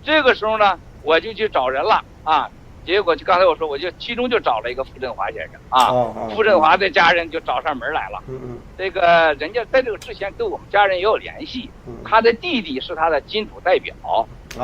这个时候呢，我就去找人了啊。结果就刚才我说，我就其中就找了一个傅振华先生啊，傅振华的家人就找上门来了。这个人家在这个之前跟我们家人也有联系，他的弟弟是他的金主代表，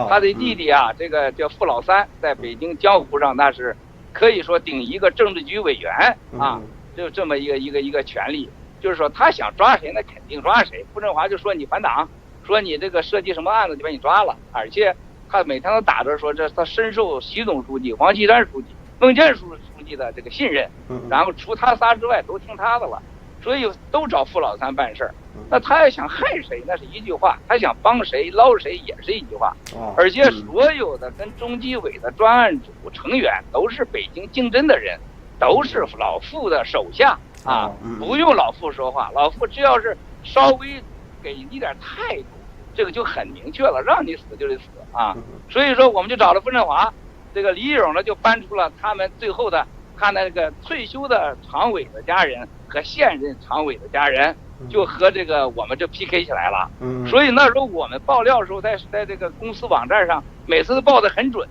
他的弟弟啊，这个叫傅老三，在北京江湖上那是可以说顶一个政治局委员啊，就这么一个权利，就是说他想抓谁那肯定抓谁。傅振华就说你反党，说你这个涉及什么案子就把你抓了，而且他每天都打着说这他深受习总书记、王岐山书记、孟建书记的这个信任，然后除他仨之外都听他的了，所以都找傅老三办事儿。那他要想害谁那是一句话，他想帮谁捞谁也是一句话。而且所有的跟中纪委的专案组成员都是北京经侦的人，都是老傅的手下啊，不用老傅说话，老傅只要是稍微给你点态度，这个就很明确了，让你死就得死啊。所以说我们就找了傅振华，这个李勇呢就搬出了他们最后的他那个退休的常委的家人和现任常委的家人，就和这个我们就 PK 起来了。所以那时候我们爆料的时候，在这个公司网站上每次都报得很准，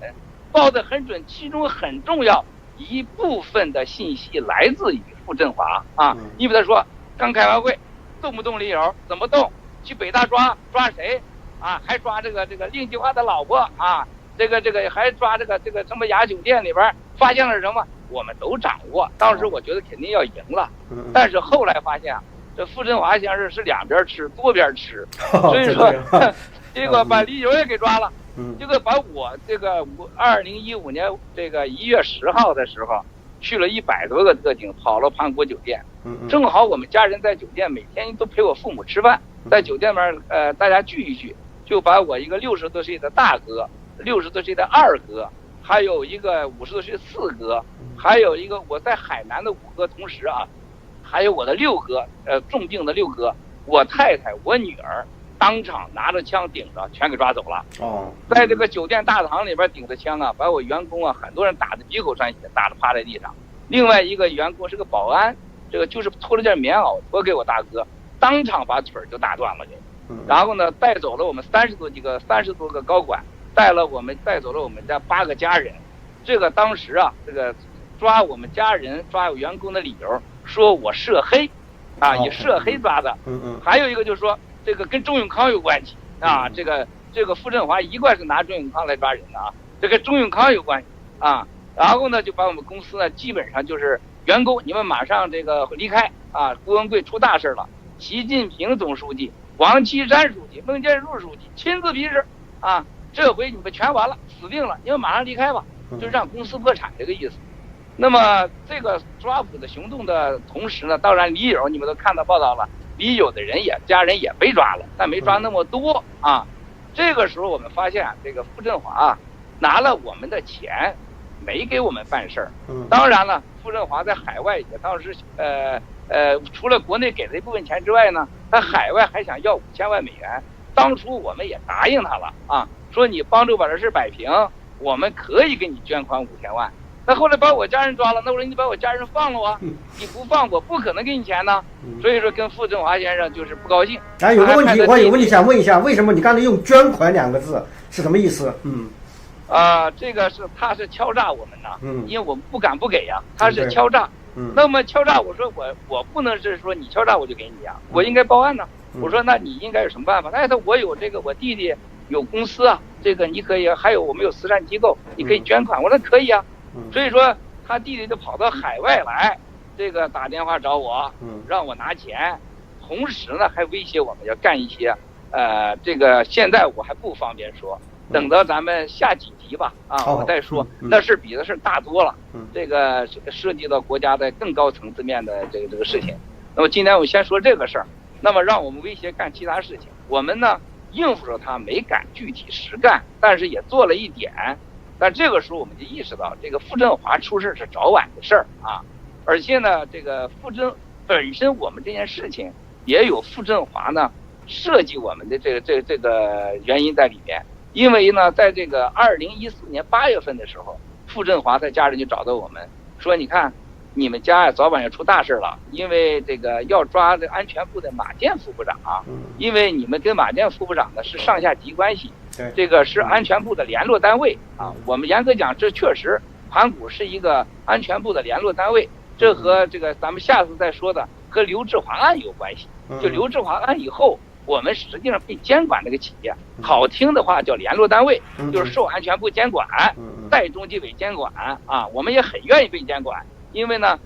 其中很重要一部分的信息来自于傅振华啊。你比如说刚开完会，动不动李勇怎么动？去北大抓谁啊？还抓这个令计划的老婆啊？这个还抓这个什么雅酒店里边发现了什么？我们都掌握。当时我觉得肯定要赢了，但是后来发现啊，这傅振华先生是两边吃多边吃，所以说结果把李勇也给抓了。这个把我这个2015年这个1月10号的时候去了100多个特警，跑了潘国酒店，正好我们家人在酒店每天都陪我父母吃饭，在酒店里面大家聚一聚，就把我一个60多岁的大哥、60多岁的二哥，还有一个50多岁的四哥，还有一个我在海南的5哥，同时啊，还有我的6哥，重病的6哥，我太太、我女儿，当场拿着枪顶着，全给抓走了。在这个酒店大堂里边顶着枪啊，把我员工啊，很多人打得鼻口穿血，打得趴在地上。另外一个员工是个保安，这个就是脱了件棉袄脱给我大哥，当场把腿就打断了就。然后呢，带走了我们30多个高管，带走了我们家8个家人。这个当时啊，这个抓我们家人、抓我员工的理由，说我涉黑，啊，以涉黑抓的。还有一个就是说，这个跟周永康有关系啊，这个傅振华一贯是拿周永康来抓人的啊，这跟周永康有关系啊。然后呢，就把我们公司呢，基本上就是员工，你们马上这个离开啊，郭文贵出大事了，习近平总书记、王岐山书记、孟建树书记亲自批示啊，这回你们全完了，死定了，你们马上离开吧，就让公司破产这个意思。那么这个抓捕的行动的同时呢，当然李友你们都看到报道了，李友的家人也被抓了，但没抓那么多啊。这个时候我们发现这个傅振华拿了我们的钱，没给我们办事儿。当然了，傅振华在海外也当时除了国内给的一部分钱之外呢，他海外还想要5000万美元。当初我们也答应他了啊，说你帮助把这事摆平，我们可以给你捐款5000万。那后来把我家人抓了，那我说你把我家人放了啊，你不放我不可能给你钱呢。所以说跟傅振华先生就是不高兴。有个问题，我有问题想问一下，为什么你刚才用捐款2个字是什么意思？这个他是敲诈我们的，因为我们不敢不给呀，他是敲诈。那么敲诈，我说我不能是说你敲诈我就给你呀，我应该报案呢。我说那你应该有什么办法？我有这个我弟弟有公司啊，这个你可以，还有我们有慈善机构，你可以捐款。我说可以啊。所以说他弟弟就跑到海外来，这个打电话找我，让我拿钱，同时呢还威胁我们要干一些，这个现在我还不方便说，等到咱们下几集吧我再说。那是比的是大多了，这个涉及到国家的更高层次面的这个事情。那么今天我先说这个事儿，那么让我们威胁干其他事情，我们呢应付着他没敢具体实干，但是也做了一点。但这个时候我们就意识到，这个傅振华出事是早晚的事儿啊，而且呢，这个本身我们这件事情也有傅振华呢设计我们的这个原因在里面。因为呢，在这个2014年8月份的时候，傅振华他家人就找到我们说，你看你们家早晚要出大事了，因为这个要抓这安全部的马建副部长因为你们跟马建副部长呢是上下级关系，这个是安全部的联络单位啊。我们严格讲，这确实盘古是一个安全部的联络单位。这和这个咱们下次再说的和刘志华案有关系。就刘志华案以后，我们实际上被监管这个企业，好听的话叫联络单位，就是受安全部监管，代中纪委监管啊。我们也很愿意被监管，因为呢，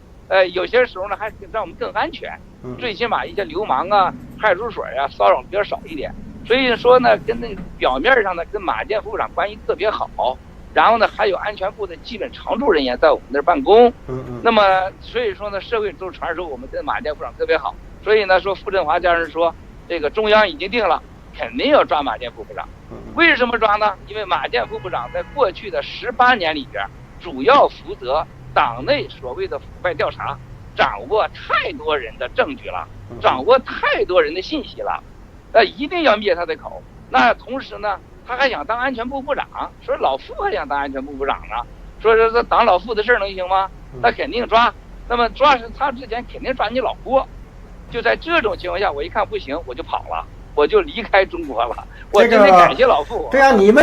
有些时候呢还让我们更安全，最起码一些流氓啊、派出所呀骚扰比较少一点。所以说呢，跟那个表面上呢跟马建副部长关系特别好，然后呢还有安全部的基本常驻人员在我们那儿办公。那么所以说呢，社会都传说我们跟马建副长特别好。所以呢，说傅振华家人说，这个中央已经定了，肯定要抓马建副部长。为什么抓呢？因为马建副部长在过去的18年里边，主要负责党内所谓的腐败调查，掌握太多人的证据了，掌握太多人的信息了，一定要灭他的口。那同时呢，他还想当安全部部长，说老傅还想当安全部部长呢，说这党老傅的事能行吗？那肯定抓。那么抓是他之前肯定抓你老郭。就在这种情况下，我一看不行，我就跑了，我就离开中国了。我真的感谢老傅。对啊，你们。